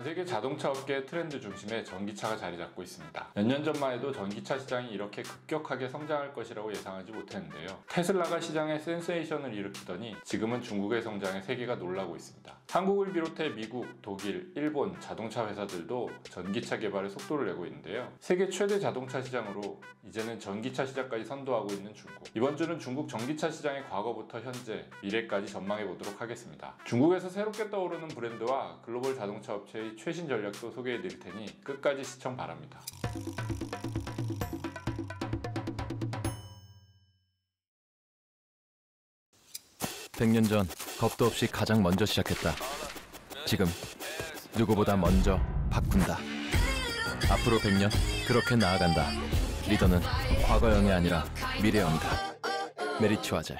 전세계 자동차 업계의 트렌드 중심에 전기차가 자리 잡고 있습니다. 몇 년 전만 해도 전기차 시장이 이렇게 급격하게 성장할 것이라고 예상하지 못했는데요. 테슬라가 시장에 센세이션을 일으키더니 지금은 중국의 성장에 세계가 놀라고 있습니다. 한국을 비롯해 미국, 독일, 일본 자동차 회사들도 전기차 개발에 속도를 내고 있는데요. 세계 최대 자동차 시장으로 이제는 전기차 시장까지 선도하고 있는 중국. 이번 주는 중국 전기차 시장의 과거부터 현재, 미래까지 전망해 보도록 하겠습니다. 중국에서 새롭게 떠오르는 브랜드와 글로벌 자동차 업체의 최신 전략도 소개해 드릴 테니 끝까지 시청 바랍니다. 100년 전 겁도 없이 가장 먼저 시작했다. 지금 누구보다 먼저 바꾼다. 앞으로 100년 그렇게 나아간다. 리더는 과거형이 아니라 미래형이다. 메리츠화재.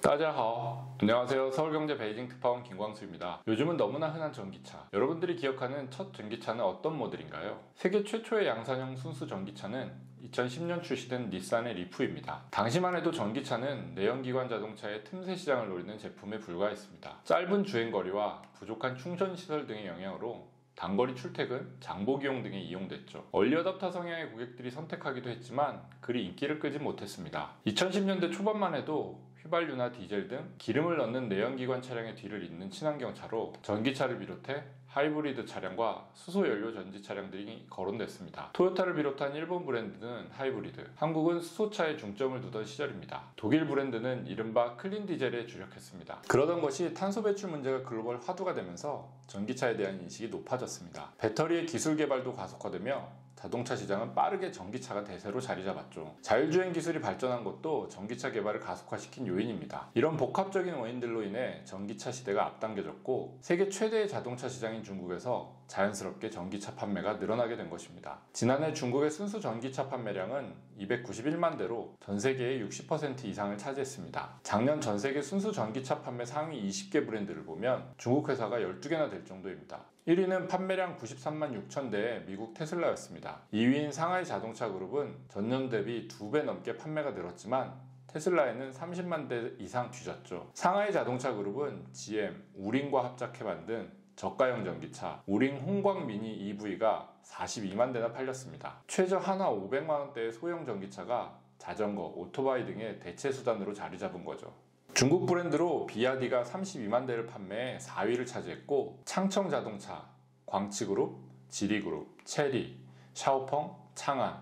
따자하오. 안녕하세요. 서울경제 베이징 특파원 김광수입니다. 요즘은 너무나 흔한 전기차. 여러분들이 기억하는 첫 전기차는 어떤 모델인가요? 세계 최초의 양산형 순수 전기차는 2010년 출시된 닛산의 리프입니다. 당시만 해도 전기차는 내연기관 자동차의 틈새 시장을 노리는 제품에 불과했습니다. 짧은 주행거리와 부족한 충전시설 등의 영향으로 단거리 출퇴근, 장보기용 등에 이용됐죠. 얼리어답터 성향의 고객들이 선택하기도 했지만 그리 인기를 끄지 못했습니다. 2010년대 초반만 해도 휘발유나 디젤 등 기름을 넣는 내연기관 차량의 뒤를 잇는 친환경차로 전기차를 비롯해 하이브리드 차량과 수소연료 전지 차량들이 거론됐습니다. 토요타를 비롯한 일본 브랜드는 하이브리드, 한국은 수소차에 중점을 두던 시절입니다. 독일 브랜드는 이른바 클린 디젤에 주력했습니다. 그러던 것이 탄소 배출 문제가 글로벌 화두가 되면서 전기차에 대한 인식이 높아졌습니다. 배터리의 기술 개발도 가속화되며 자동차 시장은 빠르게 전기차가 대세로 자리 잡았죠. 자율주행 기술이 발전한 것도 전기차 개발을 가속화시킨 요인입니다. 이런 복합적인 원인들로 인해 전기차 시대가 앞당겨졌고 세계 최대의 자동차 시장인 중국에서 자연스럽게 전기차 판매가 늘어나게 된 것입니다. 지난해 중국의 순수 전기차 판매량은 291만 대로 전 세계의 60% 이상을 차지했습니다. 작년 전 세계 순수 전기차 판매 상위 20개 브랜드를 보면 중국 회사가 12개나 될 정도입니다. 1위는 판매량 93만 6천 대의 미국 테슬라였습니다. 2위인 상하이 자동차 그룹은 전년 대비 2배 넘게 판매가 늘었지만 테슬라에는 30만 대 이상 뒤졌죠. 상하이 자동차 그룹은 GM, 우링과 합작해 만든 저가형 전기차 우링 홍광 미니 EV가 42만 대나 팔렸습니다. 최저 하나 500만 원대의 소형 전기차가 자전거, 오토바이 등의 대체 수단으로 자리 잡은 거죠. 중국 브랜드로 비아디가 32만 대를 판매해 4위를 차지했고 창청 자동차, 광치그룹, 지리그룹, 체리, 샤오펑, 창안,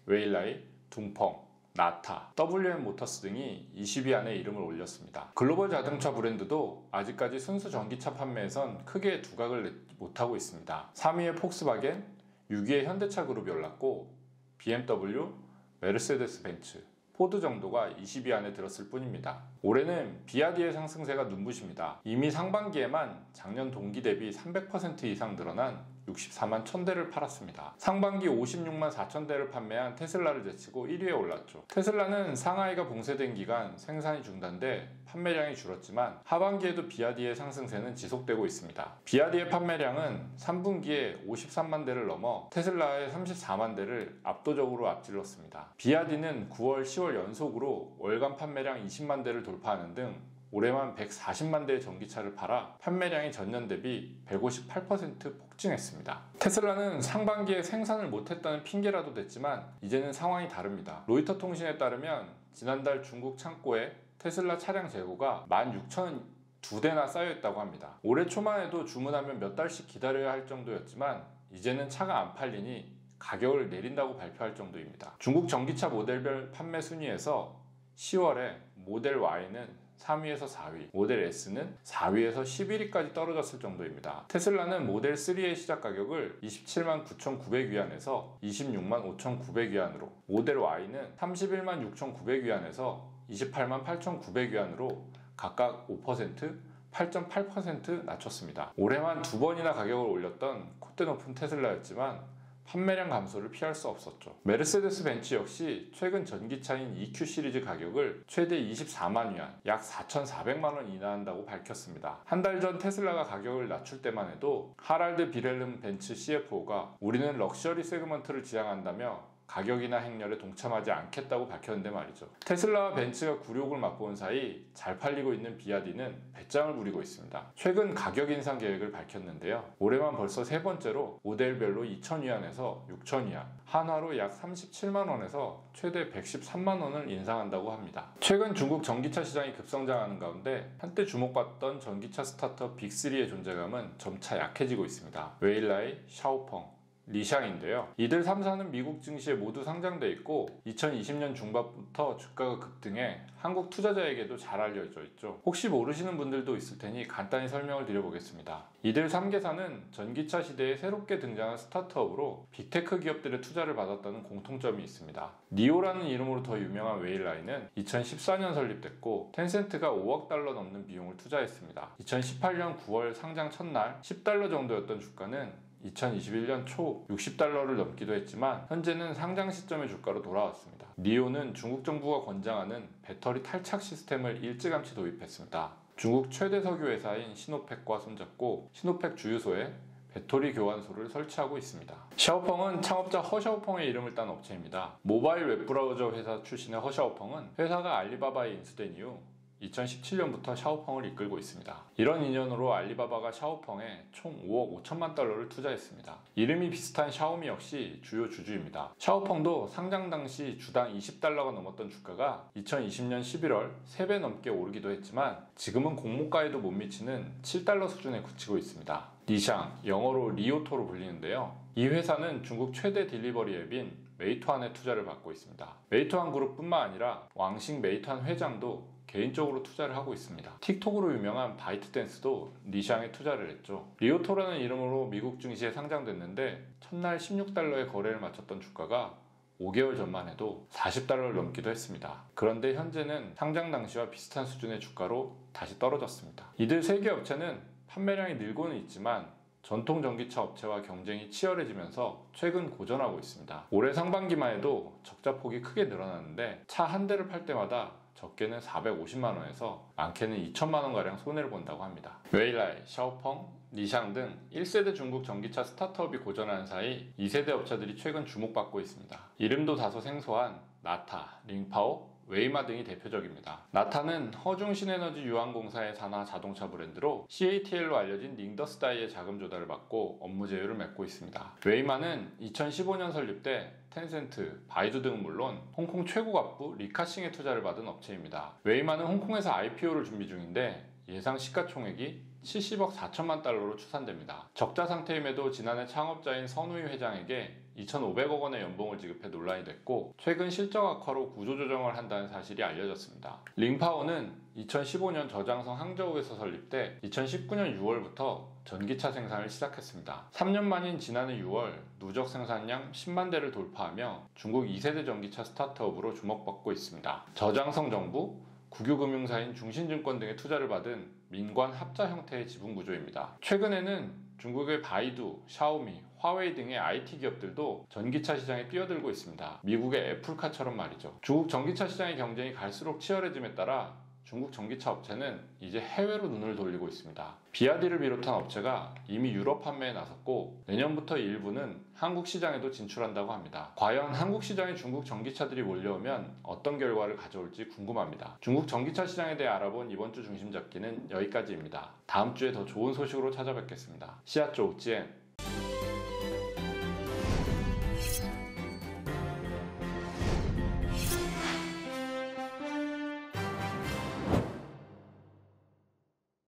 웨일라이, 둥펑, 나타, WM 모터스 등이 20위 안에 이름을 올렸습니다. 글로벌 자동차 브랜드도 아직까지 순수 전기차 판매에선 크게 두각을 내지 못하고 있습니다. 3위에 폭스바겐, 6위에 현대차 그룹이 올랐고 BMW, 메르세데스 벤츠, 포드 정도가 20위 안에 들었을 뿐입니다. 올해는 비아디의 상승세가 눈부십니다. 이미 상반기에만 작년 동기 대비 300% 이상 늘어난 64만 1000대를 팔았습니다. 상반기 56만 4000대를 판매한 테슬라를 제치고 1위에 올랐죠. 테슬라는 상하이가 봉쇄된 기간 생산이 중단돼 판매량이 줄었지만 하반기에도 비아디의 상승세는 지속되고 있습니다. 비아디의 판매량은 3분기에 53만 대를 넘어 테슬라의 34만 대를 압도적으로 앞질렀습니다. 비아디는 9월, 10월 연속으로 월간 판매량 20만 대를 돌파하는 등 올해만 140만 대의 전기차를 팔아 판매량이 전년 대비 158% 폭증했습니다. 테슬라는 상반기에 생산을 못했다는 핑계라도 됐지만 이제는 상황이 다릅니다. 로이터 통신에 따르면 지난달 중국 창고에 테슬라 차량 재고가 16,002대나 쌓여있다고 합니다. 올해 초만 해도 주문하면 몇 달씩 기다려야 할 정도였지만 이제는 차가 안 팔리니 가격을 내린다고 발표할 정도입니다. 중국 전기차 모델별 판매 순위에서 10월에 모델 Y는 3위에서 4위, 모델 S는 4위에서 11위까지 떨어졌을 정도입니다. 테슬라는 모델 3의 시작 가격을 27만 9,900위안에서 26만 5,900위안으로, 모델 Y는 31만 6,900위안에서 28만 8,900위안으로 각각 5%, 8.8% 낮췄습니다. 올해만 2번이나 가격을 올렸던 콧대 높은 테슬라였지만 판매량 감소를 피할 수 없었죠. 메르세데스 벤츠 역시 최근 전기차인 EQ 시리즈 가격을 최대 24만 위안, 약 4,400만 원 인하한다고 밝혔습니다. 한 달 전 테슬라가 가격을 낮출 때만 해도 하랄드 비렐름 벤츠 CFO가 우리는 럭셔리 세그먼트를 지향한다며 가격이나 행렬에 동참하지 않겠다고 밝혔는데 말이죠. 테슬라와 벤츠가 굴욕을 맛보는 사이 잘 팔리고 있는 비아디는 배짱을 부리고 있습니다. 최근 가격 인상 계획을 밝혔는데요. 올해만 벌써 세 번째로 모델별로 2,000위안에서 6,000위안, 한화로 약 37만원에서 최대 113만원을 인상한다고 합니다. 최근 중국 전기차 시장이 급성장하는 가운데 한때 주목받던 전기차 스타트업 빅3의 존재감은 점차 약해지고 있습니다. 웨일라이, 샤오펑, 리샹인데요. 이들 3사는 미국 증시에 모두 상장돼 있고 2020년 중반부터 주가가 급등해 한국 투자자에게도 잘 알려져 있죠. 혹시 모르시는 분들도 있을 테니 간단히 설명을 드려보겠습니다. 이들 3개사는 전기차 시대에 새롭게 등장한 스타트업으로 빅테크 기업들의 투자를 받았다는 공통점이 있습니다. 니오라는 이름으로 더 유명한 웨일라이는 2014년 설립됐고 텐센트가 5억 달러 넘는 비용을 투자했습니다. 2018년 9월 상장 첫날 $10 정도였던 주가는 2021년 초 60달러를 넘기도 했지만 현재는 상장 시점의 주가로 돌아왔습니다. 니오는 중국 정부가 권장하는 배터리 탈착 시스템을 일찌감치 도입했습니다. 중국 최대 석유 회사인 시노펙과 손잡고 시노펙 주유소에 배터리 교환소를 설치하고 있습니다. 샤오펑은 창업자 허샤오펑의 이름을 딴 업체입니다. 모바일 웹브라우저 회사 출신의 허샤오펑은 회사가 알리바바에 인수된 이후 2017년부터 샤오펑을 이끌고 있습니다. 이런 인연으로 알리바바가 샤오펑에 총 5억 5천만 달러를 투자했습니다. 이름이 비슷한 샤오미 역시 주요 주주입니다. 샤오펑도 상장 당시 주당 20달러가 넘었던 주가가 2020년 11월 3배 넘게 오르기도 했지만 지금은 공모가에도 못 미치는 7달러 수준에 그치고 있습니다. 리샹, 영어로 리오토로 불리는데요. 이 회사는 중국 최대 딜리버리 앱인 메이투안에 투자를 받고 있습니다. 메이투안 그룹뿐만 아니라 왕싱 메이투안 회장도 개인적으로 투자를 하고 있습니다. 틱톡으로 유명한 바이트댄스도 리샹에 투자를 했죠. 리오토라는 이름으로 미국 증시에 상장됐는데 첫날 16달러에 거래를 마쳤던 주가가 5개월 전만 해도 40달러를 넘기도 했습니다. 그런데 현재는 상장 당시와 비슷한 수준의 주가로 다시 떨어졌습니다. 이들 세 개 업체는 판매량이 늘고는 있지만 전통 전기차 업체와 경쟁이 치열해지면서 최근 고전하고 있습니다. 올해 상반기만 해도 적자 폭이 크게 늘어났는데 차 한 대를 팔 때마다 적게는 450만원에서 많게는 2천만원가량 손해를 본다고 합니다. 웨일라이, 샤오펑, 리샹 등 1세대 중국 전기차 스타트업이 고전하는 사이 2세대 업체들이 최근 주목받고 있습니다. 이름도 다소 생소한 나타, 링파오, 웨이마 등이 대표적입니다. 나타는 허중 신에너지 유한공사의 산하 자동차 브랜드로 CATL로 알려진 닝더스다이의 자금 조달을 받고 업무 제휴를 맺고 있습니다. 웨이마는 2015년 설립돼 텐센트, 바이두 등은 물론 홍콩 최고 갑부 리카싱의 투자를 받은 업체입니다. 웨이마는 홍콩에서 IPO를 준비 중인데 예상 시가총액이 70억 4천만 달러로 추산됩니다. 적자 상태임에도 지난해 창업자인 선우이 회장에게 2,500억 원의 연봉을 지급해 논란이 됐고 최근 실적 악화로 구조조정을 한다는 사실이 알려졌습니다. 링파오는 2015년 저장성 항저우에서 설립돼 2019년 6월부터 전기차 생산을 시작했습니다. 3년 만인 지난해 6월 누적 생산량 10만 대를 돌파하며 중국 2세대 전기차 스타트업으로 주목받고 있습니다. 저장성 정부, 국유금융사인 중신증권 등의 투자를 받은 민관 합자 형태의 지분 구조입니다. 최근에는 중국의 바이두, 샤오미, 화웨이 등의 IT 기업들도 전기차 시장에 뛰어들고 있습니다. 미국의 애플카처럼 말이죠. 중국 전기차 시장의 경쟁이 갈수록 치열해짐에 따라 중국 전기차 업체는 이제 해외로 눈을 돌리고 있습니다. 비아디를 비롯한 업체가 이미 유럽 판매에 나섰고 내년부터 일부는 한국 시장에도 진출한다고 합니다. 과연 한국 시장에 중국 전기차들이 몰려오면 어떤 결과를 가져올지 궁금합니다. 중국 전기차 시장에 대해 알아본 이번 주 중심 잡기는 여기까지입니다. 다음 주에 더 좋은 소식으로 찾아뵙겠습니다. 시아쪼 우찌엔